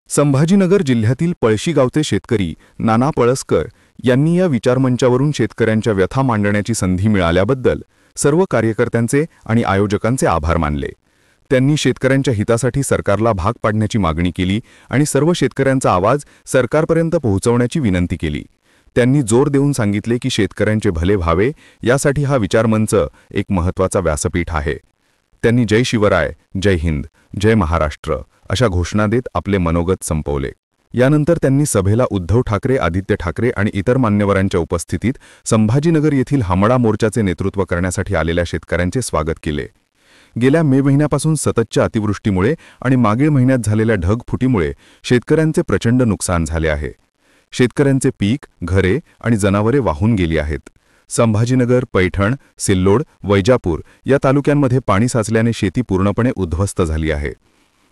संभाजीनगर जिल्ह्यातील पळशी गावचे शेतकरी नाना पळसकर यांनी या विचारमंचावरून शेतकऱ्यांच्या व्यथा मांडण्याची संधी मिळाल्याबद्दल सर्व कार्यकर्त्यांचे आणि आयोजकांचे आभार मानले। त्यांनी शेतकऱ्यांच्या हितासाठी सरकारला भाग पाडण्याची मागणी केली आणि सर्व शेतकऱ्यांचा आवाज सरकारपर्यंत पोहोचवण्याची विनंती केली। त्यांनी जोर देऊन सांगितले की शेतकऱ्यांचे भले व्हावे यासाठी हा विचारमंच एक महत्त्वाचा व्यासपीठ आहे। त्यांनी जय शिवराय, जय हिंद, जय महाराष्ट्र अशा घोषणा देत आपले मनोगत संपवले। यानंतर त्यांनी सभेला उद्धव ठाकरे, आदित्य ठाकरे आणि इतर मान्यवरांच्या उपस्थितीत संभाजीनगर येथील हमडा मोर्चाचे नेतृत्व करण्यासाठी आलेल्या शेतकऱ्यांचे स्वागत केले। गेल्या मे महिन्यापासून सततच्या अतिवृष्टीमुळे आणि मागील महिन्यात झालेल्या ढगफुटीमुळे शेतकऱ्यांचे प्रचंड नुकसान झाले आहे। शेतकऱ्यांचे पीक, घरे आणि जनावरे वाहून गेली आहेत। संभाजीनगर, पैठण, सिल्लोड, वैजापूर या तालुक्यांमध्ये पाणी साचल्याने शेती पूर्णपणे उद्ध्वस्त झाली आहे।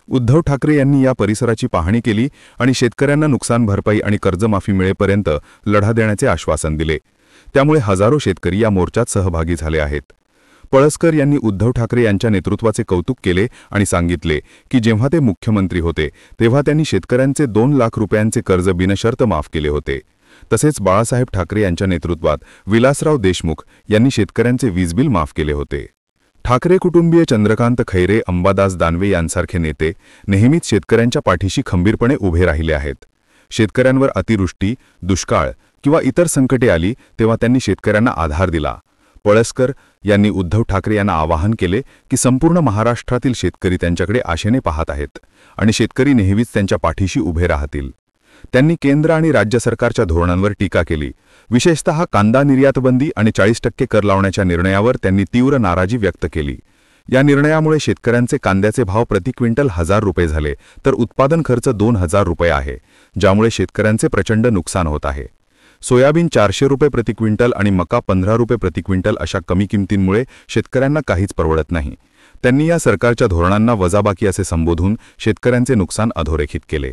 उद्धव ठाकरे यांनी या परिसराची पाहणी केली आणि शेतकऱ्यांना नुकसान भरपाई आणि कर्जमाफी मिळेपर्यंत लढा देण्याचे आश्वासन दिले। त्यामुळे हजारो शेतकरी या मोर्चात सहभागी झाले आहेत। पळसकर यांनी उद्धव ठाकरे यांच्या नेतृत्वाचे कौतुक केले आणि सांगितले की जेव्हा ते मुख्यमंत्री होते तेव्हा त्यांनी शेतकऱ्यांचे 2 लाख रुपयांचे कर्ज बिनशर्त माफ केले होते। तसेच बाळासाहेब ठाकरे यांच्या नेतृत्वात विलासराव देशमुख यांनी शेतकऱ्यांचे वीजबिल माफ केले होते। ठाकरे कुटुंबीय चंद्रकांत खैरे, अंबादास दानवे यांसारखे नेते नेहमीच शेतकऱ्यांच्या पाठीशी खंबीरपणे उभे राहिले आहेत। शेतकऱ्यांवर अतिवृष्टी, दुष्काळ किंवा इतर संकटे आली तेव्हा त्यांनी शेतकऱ्यांना आधार दिला। पळसकर यांनी उद्धव ठाकरे यांना आवाहन केले की संपूर्ण महाराष्ट्रातील शेतकरी त्यांच्याकडे आशेने पाहत आहेत आणि शेतकरी नेहमीच त्यांच्या पाठीशी उभे राहतील। त्यांनी केंद्र आणि राज्य सरकारच्या धोरणांवर टीका केली। विशेषतः कांदा निर्यातबंदी आणि 40% कर लावण्याच्या निर्णयावर त्यांनी तीव्र नाराजी व्यक्त केली। या निर्णयामुळे शेतकऱ्यांचे कांद्याचे भाव प्रति क्विंटल 1000 रुपये झाले तर उत्पादन खर्च 2000 रुपये आहे, ज्यामुळे शेतकऱ्यांचे प्रचंड नुकसान होत आहे। सोयाबीन 400 रुपये प्रति क्विंटल आणि मका 15 रुपये प्रति क्विंटल अशा कमी किमतींमुळे शेतकऱ्यांना काहीच परवडत नाही। त्यांनी या सरकारच्या धोरणांना वजाबाकी असे संबोधून शेतकऱ्यांचे नुकसान अधोरेखित केले।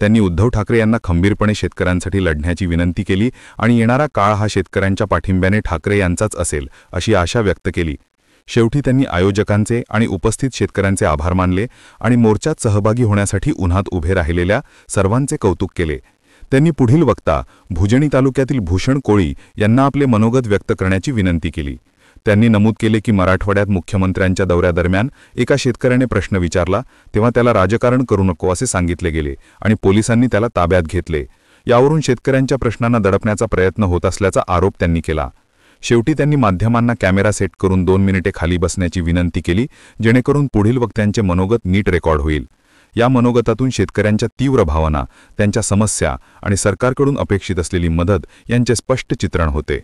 त्यांनी उद्धव ठाकरे यांना खंबीरपणे शेतकऱ्यांसाठी लढण्याची विनंती केली आणि येणारा काळ हा शेतकऱ्यांच्या पाठिंब्याने ठाकरे यांचाच असेल अशी आशा व्यक्त केली। शेवटी त्यांनी आयोजकांचे आणि उपस्थित शेतकऱ्यांचे आभार मानले आणि मोर्चात सहभागी होण्यासाठी उन्हात उभे राहिलेल्या सर्वांचे कौतुक केले। त्यांनी पुढील वक्ता भुजणी तालुक्यातील भूषण कोळी यांना आपले मनोगत व्यक्त करण्याची विनंती केली। त्यांनी नमूद केले की मराठवाड्यात मुख्यमंत्र्यांच्या दौऱ्यादरम्यान एका शेतकऱ्याने प्रश्न विचारला तेव्हा त्याला राजकारण करू नको असे सांगितले गेले आणि पोलिसांनी त्याला ताब्यात घेतले। यावरून शेतकऱ्यांच्या प्रश्नांना दडपण्याचा प्रयत्न होत असल्याचा आरोप त्यांनी केला। शेवटी त्यांनी माध्यमांना कॅमेरा सेट करून 2 मिनिटे खाली बसण्याची विनंती केली जेणेकरून पुढील वक्त्यांचे मनोगत नीट रेकॉर्ड होईल। या मनोगतातून शेतकऱ्यांच्या तीव्र भावना, त्यांच्या समस्या आणि सरकारकडून अपेक्षित असलेली मदत यांचे स्पष्ट चित्रण होते।